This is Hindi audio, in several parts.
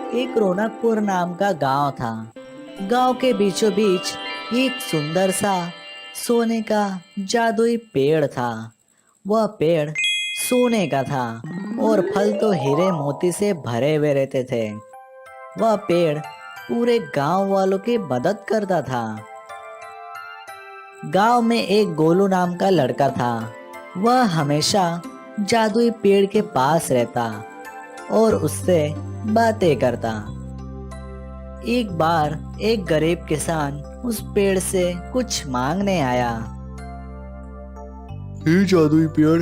एक रौनकपुर नाम का गांव था। गांव के बीचों बीच एक सुंदर सा सोने का जादुई पेड़ था। वह पेड़ सोने का था और फल तो हीरे मोती से भरे हुए रहते थे। वह पेड़ पूरे गांव वालों की मदद करता था। गांव में एक गोलू नाम का लड़का था। वह हमेशा जादुई पेड़ के पास रहता और उससे बातें करता। एक बार एक गरीब किसान उस पेड़ से कुछ मांगने आया। हे जादुई पेड़,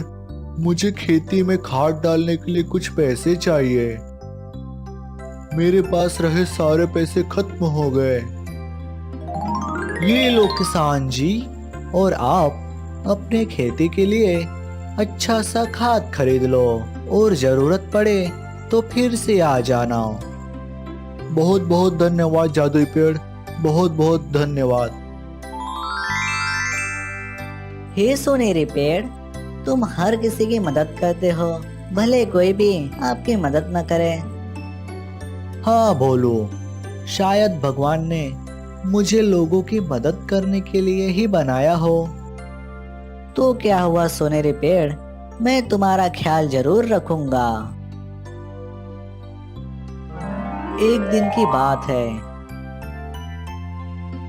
मुझे खेती में खाद डालने के लिए कुछ पैसे चाहिए। मेरे पास रहे सारे पैसे खत्म हो गए। ये लो किसान जी, और आप अपने खेती के लिए अच्छा सा खाद खरीद लो और जरूरत पड़े तो फिर से आ जाना। बहुत बहुत धन्यवाद जादुई पेड़, बहुत बहुत धन्यवाद। हे सोनेरी पेड़, तुम हर किसी की मदद करते हो, भले कोई भी आपकी मदद न करे। हाँ भोलू, शायद भगवान ने मुझे लोगों की मदद करने के लिए ही बनाया हो। तो क्या हुआ सोनेरी पेड़, मैं तुम्हारा ख्याल जरूर रखूंगा। एक दिन की बात है।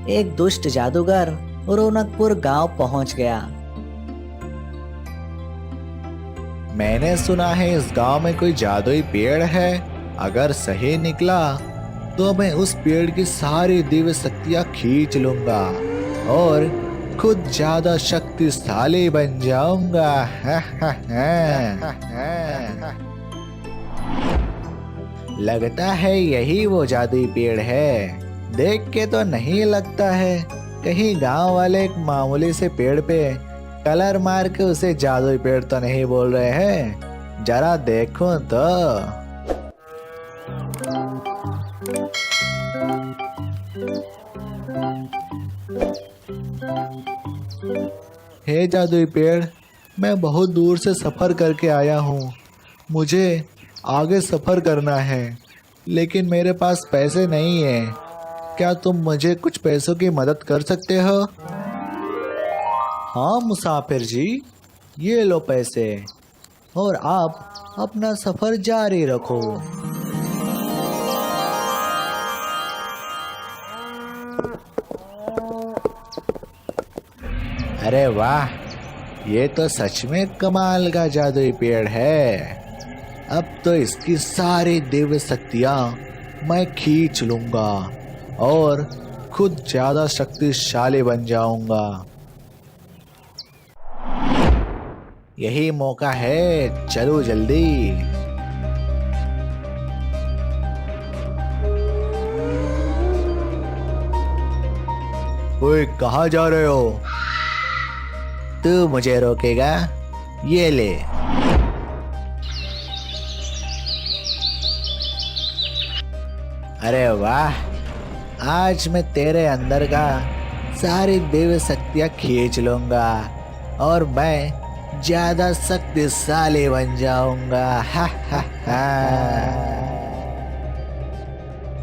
एक दुष्ट जादूगर रौनकपुर गांव पहुंच गया। मैंने सुना है इस गांव में कोई जादुई पेड़ है। अगर सही निकला तो मैं उस पेड़ की सारी दिव्य शक्तियां खींच लूंगा और खुद ज्यादा शक्तिशाली बन जाऊंगा। लगता है यही वो जादुई पेड़ है। देख के तो नहीं लगता है। कहीं गांव वाले एक मामूली से पेड़ पे कलर मार के उसे जादुई पेड़ तो नहीं बोल रहे हैं। जरा देखूं तो। हे जादुई पेड़, मैं बहुत दूर से सफर करके आया हूँ। मुझे आगे सफर करना है, लेकिन मेरे पास पैसे नहीं है। क्या तुम मुझे कुछ पैसों की मदद कर सकते हो? हाँ मुसाफिर जी, ये लो पैसे और आप अपना सफर जारी रखो। अरे वाह, ये तो सच में कमाल का जादुई पेड़ है। अब तो इसकी सारी दिव्य शक्तियां मैं खींच लूंगा और खुद ज्यादा शक्तिशाली बन जाऊंगा। यही मौका है, चलो जल्दी। ओए, कहाँ जा रहे हो? तू मुझे रोकेगा? ये ले। अरे वाह, आज मैं तेरे अंदर का सारी दिव्य शक्तियां खींच लूंगा और मैं ज्यादा शक्तिशाली बन जाऊंगा। हा हा हा।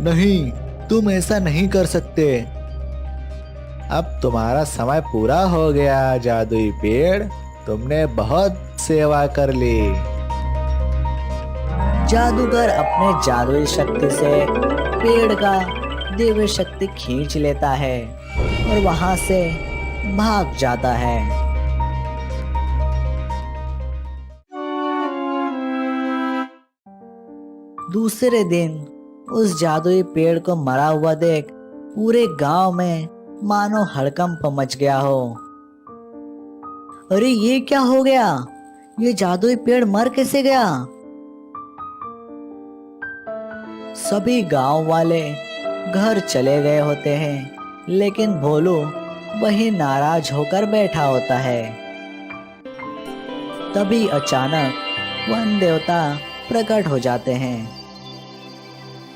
नहीं, तुम ऐसा नहीं कर सकते। अब तुम्हारा समय पूरा हो गया जादुई पेड़, तुमने बहुत सेवा कर ली। जादूगर अपने जादुई शक्ति से पेड़ का दिव्य शक्ति खींच लेता है और वहां से भाग जाता है। दूसरे दिन उस जादुई पेड़ को मरा हुआ देख पूरे गांव में मानो हड़कंप मच गया हो। अरे ये क्या हो गया? ये जादुई पेड़ मर कैसे गया? सभी गांव वाले घर चले गए होते हैं, लेकिन भोलू वही नाराज होकर बैठा होता है। तभी अचानक वन देवता प्रकट हो जाते हैं।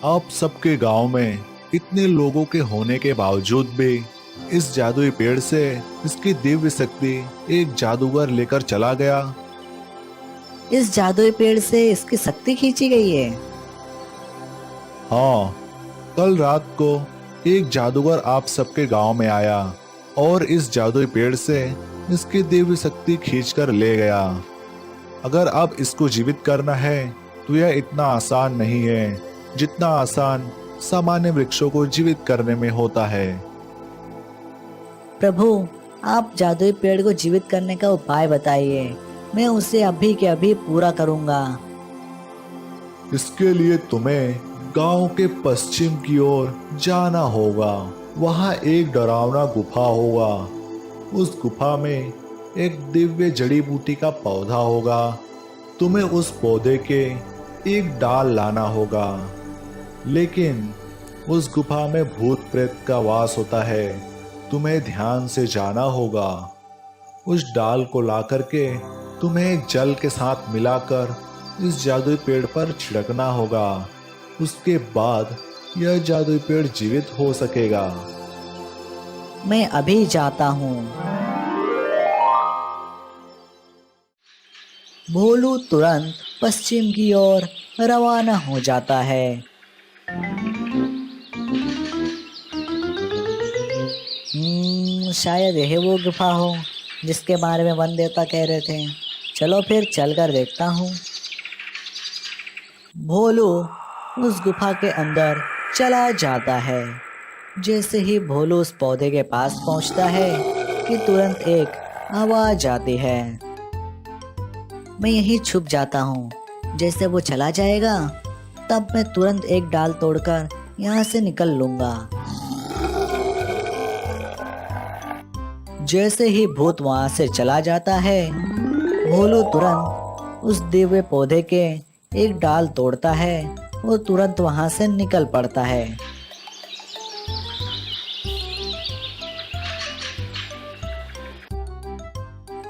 आप सबके गांव में इतने लोगों के होने के बावजूद भी इस जादुई पेड़ से इसकी दिव्य शक्ति एक जादूगर लेकर चला गया। इस जादुई पेड़ से इसकी शक्ति खींची गई है। हाँ, कल रात को एक जादूगर आप सबके गांव में आया और इस जादुई पेड़ से इसकी दिव्य शक्ति खींचकर ले गया। अगर अब इसको जीवित करना है तो यह इतना आसान नहीं है जितना आसान सामान्य वृक्षों को जीवित करने में होता है। प्रभु, आप जादुई पेड़ को जीवित करने का उपाय बताइए, मैं उसे अभी के अभी पूरा करूंगा। इसके लिए तुम्हें गांव के पश्चिम की ओर जाना होगा। वहां एक डरावना गुफा होगा। उस गुफा में एक दिव्य जड़ी बूटी का पौधा होगा। तुम्हें उस पौधे के एक डाल लाना होगा, लेकिन उस गुफा में भूत प्रेत का वास होता है। तुम्हें ध्यान से जाना होगा। उस डाल को ला करके तुम्हें जल के साथ मिलाकर इस जादुई पेड़ पर छिड़कना होगा। उसके बाद यह जादुई पेड़ जीवित हो सकेगा। मैं अभी जाता हूँ। भोलू तुरंत पश्चिम की ओर रवाना हो जाता है। शायद यह वो गुफा हो जिसके बारे में वन देवता कह रहे थे। चलो फिर चलकर देखता हूँ। भोलू उस गुफा के अंदर चला जाता है। जैसे ही भोलू उस पौधे के पास पहुंचता है कि तुरंत एक आवाज आती है। मैं यहीं छुप जाता हूँ। जैसे वो चला जाएगा तब मैं तुरंत एक डाल तोड़कर यहाँ से निकल लूंगा। जैसे ही भूत वहां से चला जाता है, भोलू तुरंत उस दिव्य पौधे के एक डाल तोड़ता है और तुरंत वहां से निकल पड़ता है।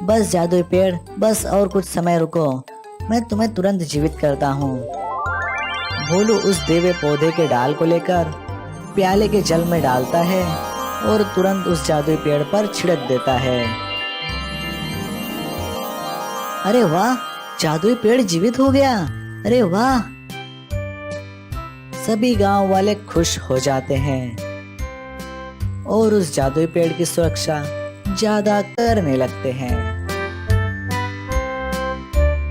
बस जादुई पेड़, बस और कुछ समय रुको, मैं तुम्हें तुरंत जीवित करता हूँ। भोलू उस दिव्य पौधे के डाल को लेकर प्याले के जल में डालता है और तुरंत उस जादुई पेड़ पर छिड़क देता है। अरे वाह, जादुई पेड़ जीवित हो गया। अरे वाह! सभी गांव वाले खुश हो जाते हैं और उस जादुई पेड़ की सुरक्षा ज्यादा करने लगते हैं।